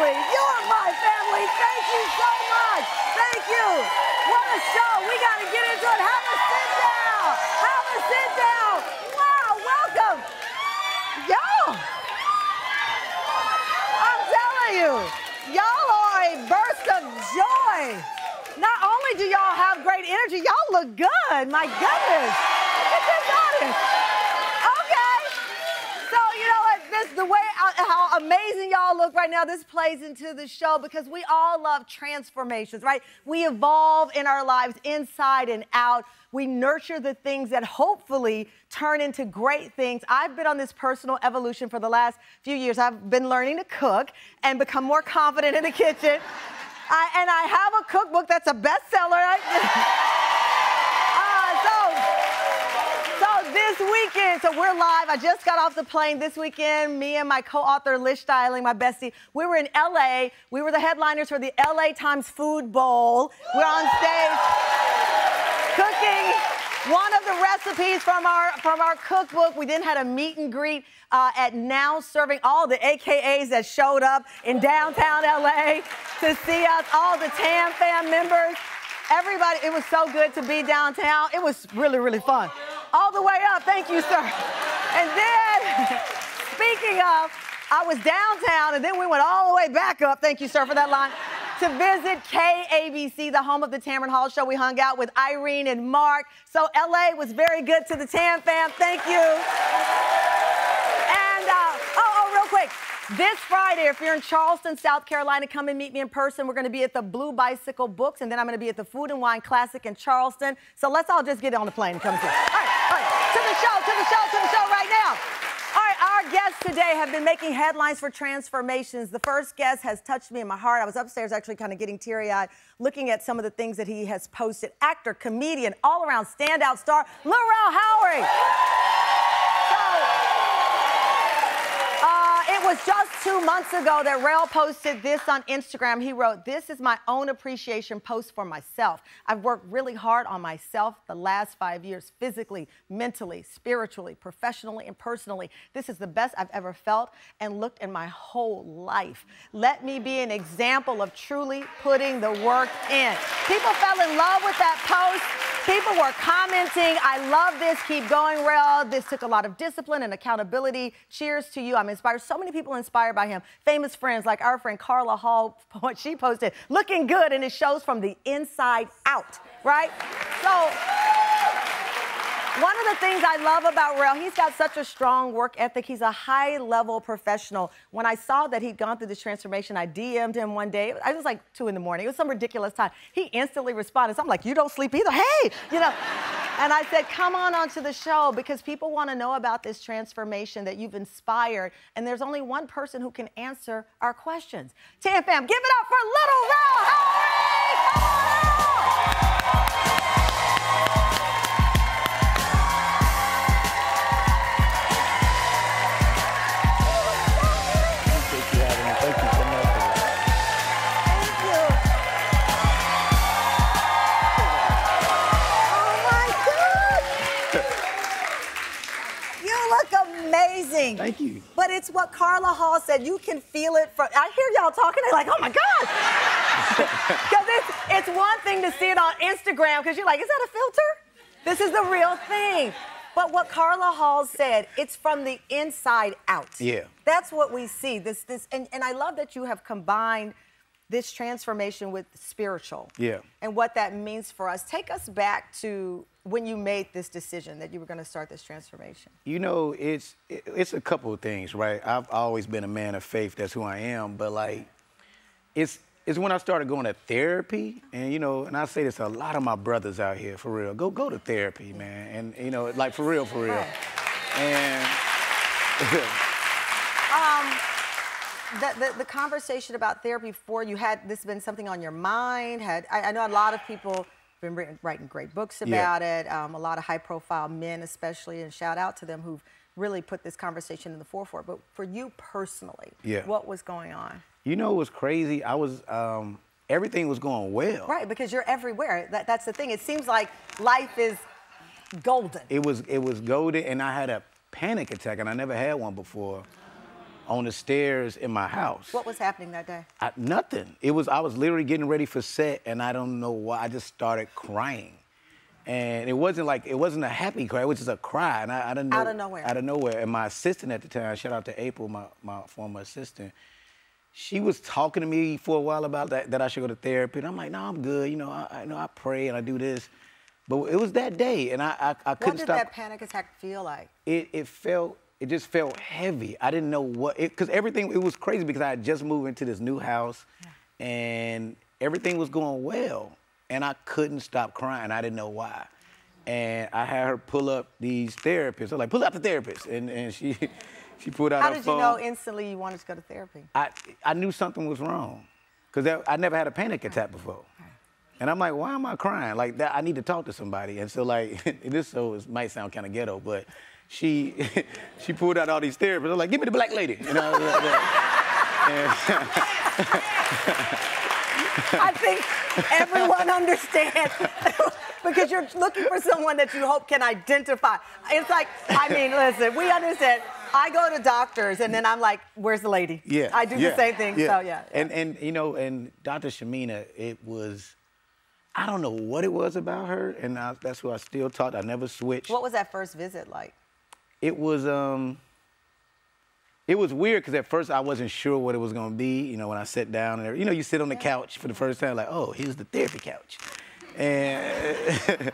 family. You're my family. Thank you so much. Thank you. What a show. We got to get into it. Have a sit down. Have a sit down. Wow, welcome. Y'all. I'm telling you, y'all are a burst of joy. Not only do y'all have great energy, y'all look good. My goodness. Look at this audience. Okay. So, you know what? The way how amazing y'all look right now, this plays into the show because we all love transformations, right? We evolve in our lives inside and out. We nurture the things that hopefully turn into great things. I've been on this personal evolution for the last few years. I've been learning to cook and become more confident in the kitchen. And I have a cookbook that's a bestseller. So this weekend, so we're live. I just got off the plane this weekend. Me and my co-author, Liz Styling, my bestie, we were in LA. We were the headliners for the LA Times Food Bowl. We're on stage cooking one of the recipes from our cookbook. We then had a meet and greet at Now Serving, all the AKAs that showed up in downtown LA to see us, all the TAM fam members. Everybody, it was so good to be downtown. It was really, really fun. All the way up, thank you, sir. And then, speaking of, I was downtown, and then we went all the way back up, thank you, sir, for that line, to visit KABC, the home of the Tamron Hall show. We hung out with Irene and Mark. So LA was very good to the Tam fam, thank you. And, real quick. This Friday, if you're in Charleston, South Carolina, come and meet me in person. We're going to be at the Blue Bicycle Books, and then I'm going to be at the Food and Wine Classic in Charleston. So let's all just get on the plane and come see. All right, to the show right now. All right, our guests today have been making headlines for transformations. The first guest has touched me in my heart. I was upstairs actually kind of getting teary-eyed, looking at some of the things that he has posted. Actor, comedian, all-around standout star, Lil Rel Howery. It was just 2 months ago that Rel posted this on Instagram. He wrote, "This is my own appreciation post for myself. I've worked really hard on myself the last 5 years, physically, mentally, spiritually, professionally, and personally. This is the best I've ever felt and looked in my whole life. Let me be an example of truly putting the work in." People fell in love with that post. People were commenting, "I love this, keep going, Rel. This took a lot of discipline and accountability. Cheers to you. I'm inspired." So many people inspired by him. Famous friends like our friend Carla Hall, what she posted, looking good, and it shows from the inside out, right? So one of the things I love about Rel, he's got such a strong work ethic. He's a high-level professional. When I saw that he'd gone through this transformation, I DM'd him one day. It was like 2 in the morning. It was some ridiculous time. He instantly responded. So I'm like, "You don't sleep either? Hey!" You know. And I said, come on onto the show because people want to know about this transformation that you've inspired. And there's only one person who can answer our questions. Tam fam, give it up for Lil Rel Howery! Come on out! Amazing. Thank you. But it's what Carla Hall said. You can feel it from. I hear y'all talking. They're like, "Oh my God!" Because it's one thing to see it on Instagram because you're like, "Is that a filter?" This is the real thing. But what Carla Hall said, it's from the inside out. Yeah. That's what we see. And I love that you have combined this transformation with spiritual. Yeah. And what that means for us. Take us back to when you made this decision that you were going to start this transformation. You know, it's a couple of things, right? I've always been a man of faith. That's who I am. But like, it's when I started going to therapy, and you know, and I say this to a lot of my brothers out here, for real. Go to therapy, man, and you know, like for real. Right. And the conversation about therapy before you had this been something on your mind? I know a lot of people have been writing great books about it. A lot of high-profile men, especially, and shout out to them who've really put this conversation in the forefront. But for you personally, what was going on? You know, it was crazy. I was everything was going well. Right, because you're everywhere. That's the thing. It seems like life is golden. It was golden, and I had a panic attack, and I never had one before. on the stairs in my house. What was happening that day? Nothing. I was literally getting ready for set, and I don't know why. I just started crying. And it wasn't a happy cry. It was just a cry. And I didn't know. Out of nowhere. Out of nowhere. And my assistant at the time, shout out to April, my former assistant, she was talking to me for a while about that I should go to therapy. And I'm like, no, I'm good. You know, I pray and I do this. But it was that day, and I couldn't stop. What did that panic attack feel like? It just felt heavy. I didn't know what, because everything, it was crazy because I had just moved into this new house and everything was going well. And I couldn't stop crying. I didn't know why. And I had her pull up these therapists. I was like, pull out the therapist. And she pulled out her phone. How did you know instantly you wanted to go to therapy? I knew something was wrong because I never had a panic attack before. And I'm like, why am I crying? Like that, I need to talk to somebody. And so like, it might sound kind of ghetto, but she pulled out all these therapists. I was like, give me the black lady. You know, I think everyone understands because you're looking for someone that you hope can identify. It's like, I mean, listen, we understand. I go to doctors and then I'm like, where's the lady? Yeah. I do the same thing. So yeah. And you know, and Dr. Shamina, it was, I don't know what it was about her, and that's who I still talked. I never switched. What was that first visit like? It was weird because at first I wasn't sure what it was gonna be. You know, when I sat down and you know, you sit on the couch for the first time, like, oh, here's the therapy couch, and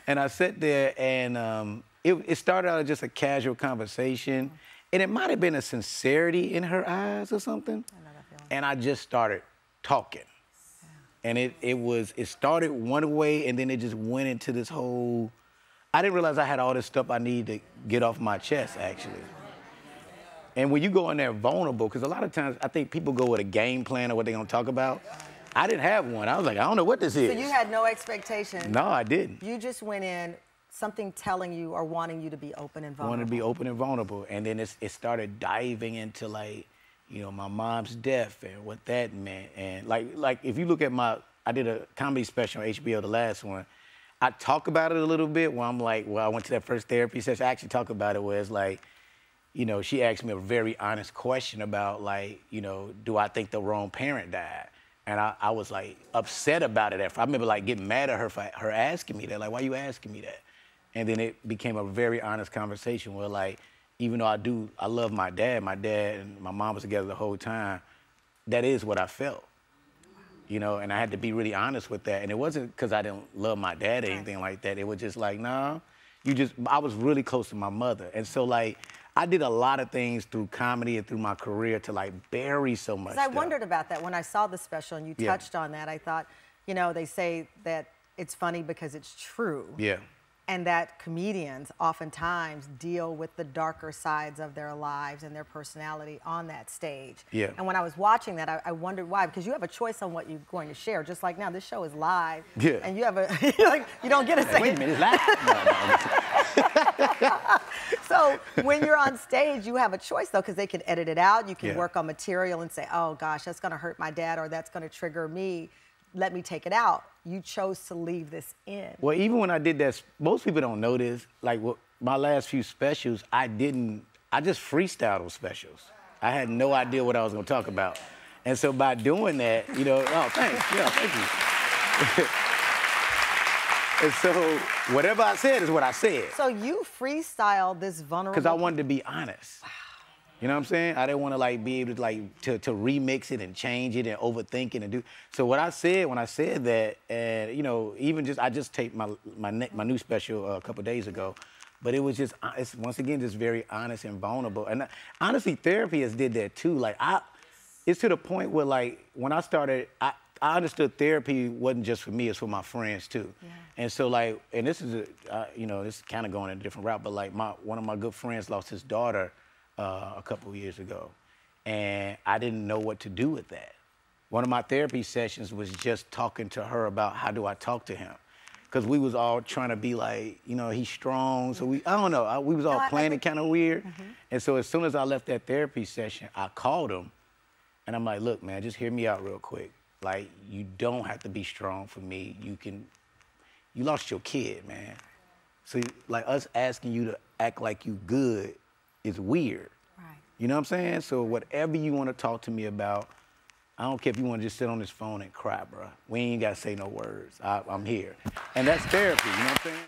and I sat there, and it started out as just a casual conversation, and it might have been a sincerity in her eyes or something, and I just started talking. And it started one way, and then it just went into this whole, I didn't realize I had all this stuff I need to get off my chest, actually. And when you go in there vulnerable, because a lot of times I think people go with a game plan of what they're gonna talk about. I didn't have one. I was like, I don't know what this is. So you had no expectation? No, I didn't. You just went in, something telling you or wanting you to be open and vulnerable. Wanted to be open and vulnerable. And then it started diving into like, you know, my mom's death and what that meant. And like if you look at I did a comedy special on HBO, the last one. I talk about it a little bit where I'm like, well, I went to that first therapy session. I actually talk about it where it's like, you know, she asked me a very honest question about like, you know, do I think the wrong parent died? And I was like upset about it. I remember like getting mad at her for her asking me that. Like, why are you asking me that? And then it became a very honest conversation where like, even though I love my dad and my mom was together the whole time, that is what I felt. You know, and I had to be really honest with that. And it wasn't because I didn't love my dad or anything like that. It was just like, nah, I was really close to my mother. And so like, I did a lot of things through comedy and through my career to like bury so much stuff. I wondered about that when I saw the special and you touched on that. I thought, you know, they say that it's funny because it's true. Yeah. And that comedians oftentimes deal with the darker sides of their lives and their personality on that stage. Yeah. And when I was watching that, I wondered why, because you have a choice on what you're going to share. Just like now, this show is live. Yeah. And you have you don't get a second. Wait a minute, it's live. No. So when you're on stage, you have a choice though, because they can edit it out. You can work on material and say, oh gosh, that's going to hurt my dad or that's going to trigger me. Let me take it out. You chose to leave this in. Well, even when I did that, most people don't know this. Like my last few specials, I just freestyled those specials. I had no idea what I was gonna talk about. And so by doing that, you know, oh, thanks, yeah, thank you. And so whatever I said is what I said. So you freestyled this vulnerable. Because I wanted to be honest. Wow. You know what I'm saying? I didn't want to like be able to like to remix it and change it and overthink it and do. So what I said when I said that, and you know, I just taped my new special a couple days ago, but it was just it's once again just very honest and vulnerable. And honestly, therapy has did that too. Like it's to the point where like when I started, I understood therapy wasn't just for me; it's for my friends too. Yeah. And so like, and this is you know, this is kind of going in a different route, but like one of my good friends lost his daughter a couple of years ago, and I didn't know what to do with that. One of my therapy sessions was just talking to her about how do I talk to him, because we was all trying to be like, you know, he's strong, so we was all playing it kind of weird. And so as soon as I left that therapy session, I called him, and I'm like, look, man, just hear me out real quick. Like, you don't have to be strong for me. You lost your kid, man. So like us asking you to act like you good is weird. Right. You know what I'm saying? So whatever you want to talk to me about, I don't care if you want to just sit on this phone and cry, bro. We ain't got to say no words. I'm here. And that's therapy, you know what I'm saying?